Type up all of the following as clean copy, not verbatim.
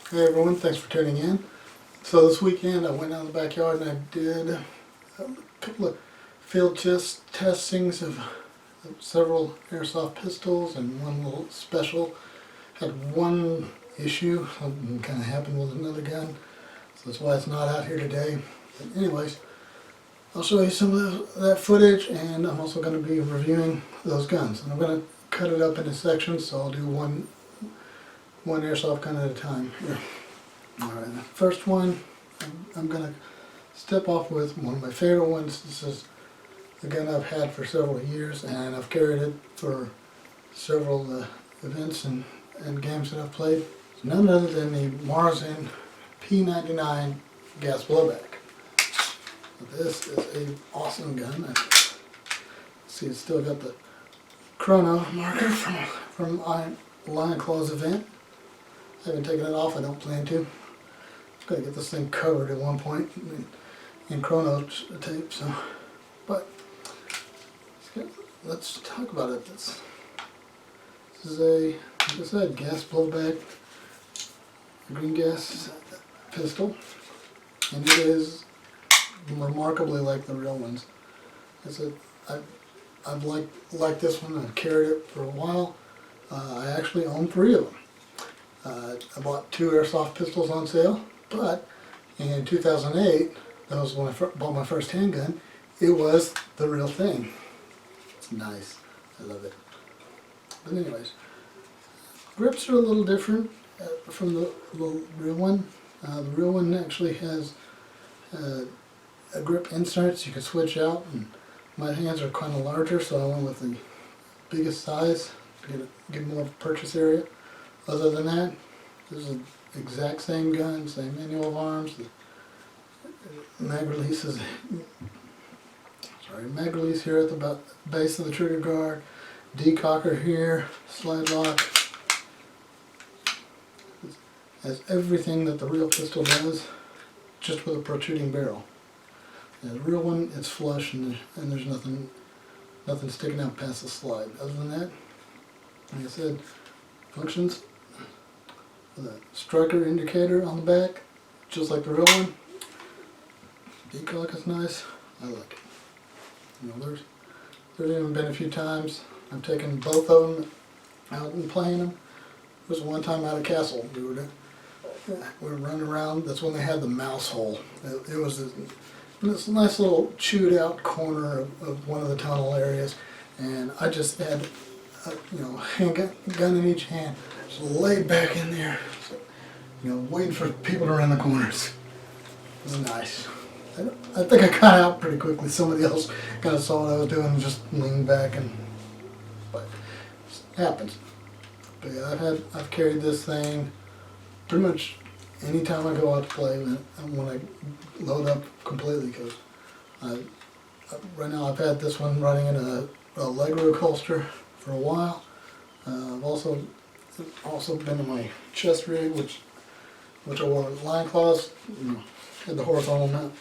Hey everyone, thanks for tuning in. So this weekend I went out in the backyard and I did a couple of field testings of several airsoft pistols and one little special. Had one issue, something kind of happened with another gun, so that's why it's not out here today. But anyways, I'll show you some of that footage, and I'm also going to be reviewing those guns. And I'm going to cut it up into sections, so I'll do one airsoft gun at a time here. Alright, the first one, I'm going to step off with one of my favorite ones. This is the gun I've had for several years, and I've carried it for several events and games that I've played. It's none other than the Maruzen P99 gas blowback. This is an awesome gun. See, it's still got the chrono marker from Lion Claw's event. I haven't taken it off, I don't plan to. I've got to get this thing covered at one point in chrono tape, so. But let's talk about it. This is a, like I said, gas blowback, green gas pistol, and it is remarkably like the real ones. I've liked this one. I've carried it for a while. I actually own 3 of them. I bought 2 airsoft pistols on sale, but in 2008, that was when I bought my first handgun, it was the real thing. It's nice. I love it. But anyways, grips are a little different from the real one. The real one actually has a grip inserts you can switch out, and my hands are kind of larger, so I went with the biggest size to get more purchase area. Other than that, this is the exact same gun, same manual of arms. The mag release is mag release here at the base of the trigger guard, decocker here, slide lock. It has everything that the real pistol does, just with a protruding barrel. And the real one, it's flush and there's nothing sticking out past the slide. Other than that, like I said, functions with a striker indicator on the back, just like the real one. Decock is nice. I like it. You know, there's even been a few times I've taken both of them out and playing them. There was one time out of Castle. We were running around. That's when they had the mouse hole. It was this nice little chewed out corner of one of the tunnel areas, and I just had gun in each hand, just laid back in there, waiting for people to run the corners. It was nice. I think I got out pretty quickly. Somebody else kind of saw what I was doing and just leaned back, but it happens. But yeah, I've carried this thing pretty much any time I go out to play when I load up completely, because right now I've had this one running in a leg rook holster for a while. I've also been in my chest rig, which I wore Lion Claws. Had the horizontal mount.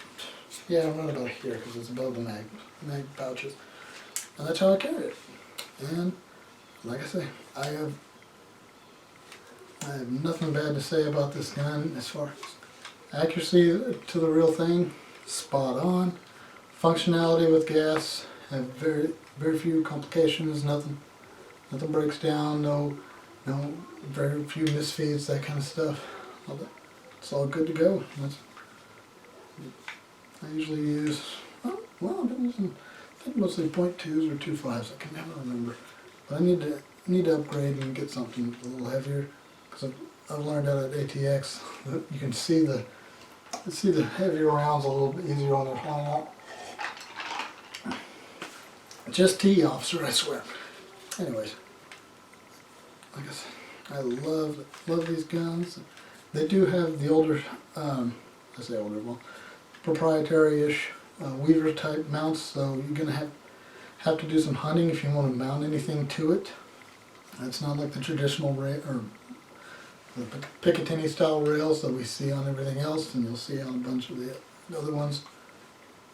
Yeah, right about here because it's above the mag pouches, and that's how I carry it. And like I say, I have nothing bad to say about this gun as far as accuracy to the real thing. Spot on. Functionality with gas. Have very few complications. Nothing breaks down. No, very few misfeeds. That kind of stuff. It's all good to go. I usually use, I think mostly .2s or 2.5s. I can never remember. But I need to upgrade and get something a little heavier, because I've learned out at ATX that you can see the heavier rounds a little bit easier when they're flying out. Just tee, officer, I swear. Anyways, like I said, I love these guns. They do have the older, proprietary-ish Weaver type mounts, so you're gonna have to do some hunting if you want to mount anything to it. It's not like the traditional or the Picatinny style rails that we see on everything else, and you'll see on a bunch of the other ones.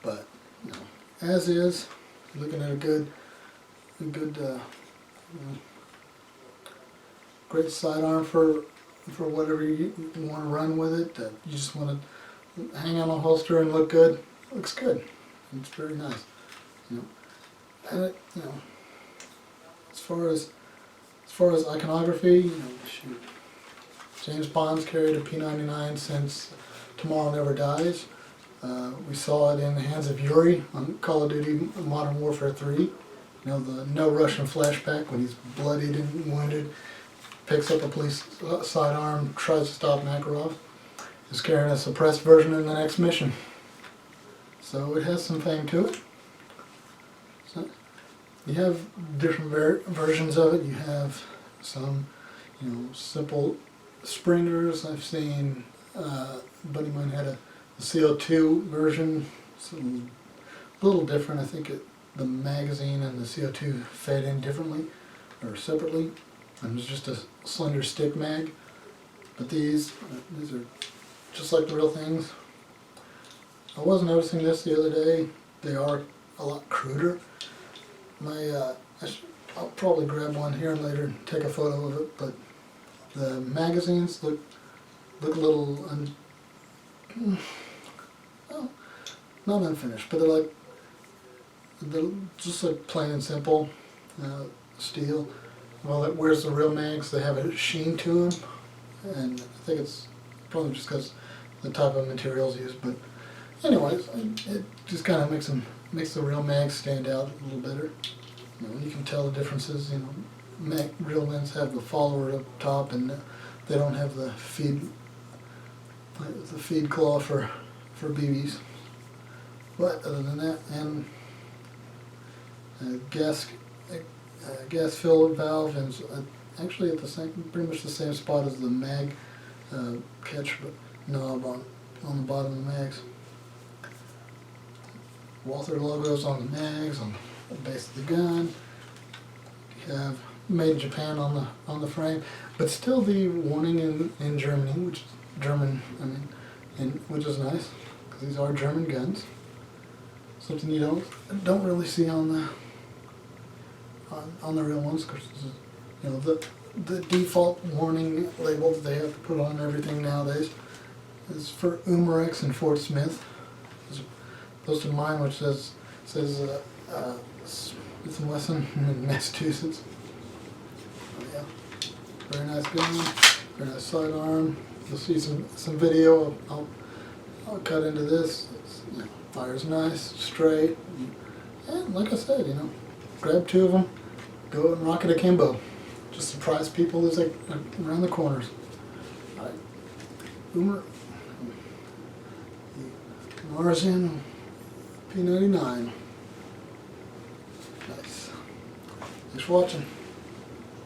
But as is, you're looking at a good great sidearm for for whatever you want to run with it, that you just want to hang on a holster and look good. It looks good. It's very nice. You know, and it, you know, as far as iconography, you know, shoot, James Bond's carried a P99 since Tomorrow Never Dies. We saw it in the hands of Yuri on Call of Duty Modern Warfare 3. You know, the no Russian flashback when he's bloodied and wounded, picks up a police sidearm, tries to stop Makarov. Is carrying a suppressed version in the next mission. So it has some fame to it. So you have different versions of it. You have some, you know, simple springers. I've seen a buddy of mine had the CO2 version. It's a little different. I think the magazine and the CO2 fed in differently or separately. And it's just a slender stick mag. But these are just like the real things. I was noticing this the other day. They are a lot cruder. I'll probably grab one here and later and take a photo of it. But the magazines look a little well, not unfinished, but they're just like plain and simple steel. Well, whereas the real mags, they have a sheen to them, and I think it's probably just because the type of materials used. But anyways, it just kind of makes the real mags stand out a little better. You know, you can tell the differences. You know, real ones have the follower up top, and they don't have the feed claw for BBs. But other than that, and gas fill valve is actually at pretty much the same spot as the mag catch knob on the bottom of the mags. Walther logos on the mags, on the base of the gun. You have made in Japan on the frame, but still the warning in Germany, which is German. I mean, which is nice because these are German guns. Something you don't really see on the real ones, because you know the default warning label that they have to put on everything nowadays is for Umarex and Fort Smith, as opposed to mine, which says Smith & Wesson in Massachusetts. Oh, yeah, very nice gun, very nice sidearm. You'll see some video. I'll cut into this. You know, fires nice, straight, and like I said, you know, grab two of them, go and rock it akimbo. Just surprise people as they around the corners. All right, Maruzen P99. Nice. Thanks for watching.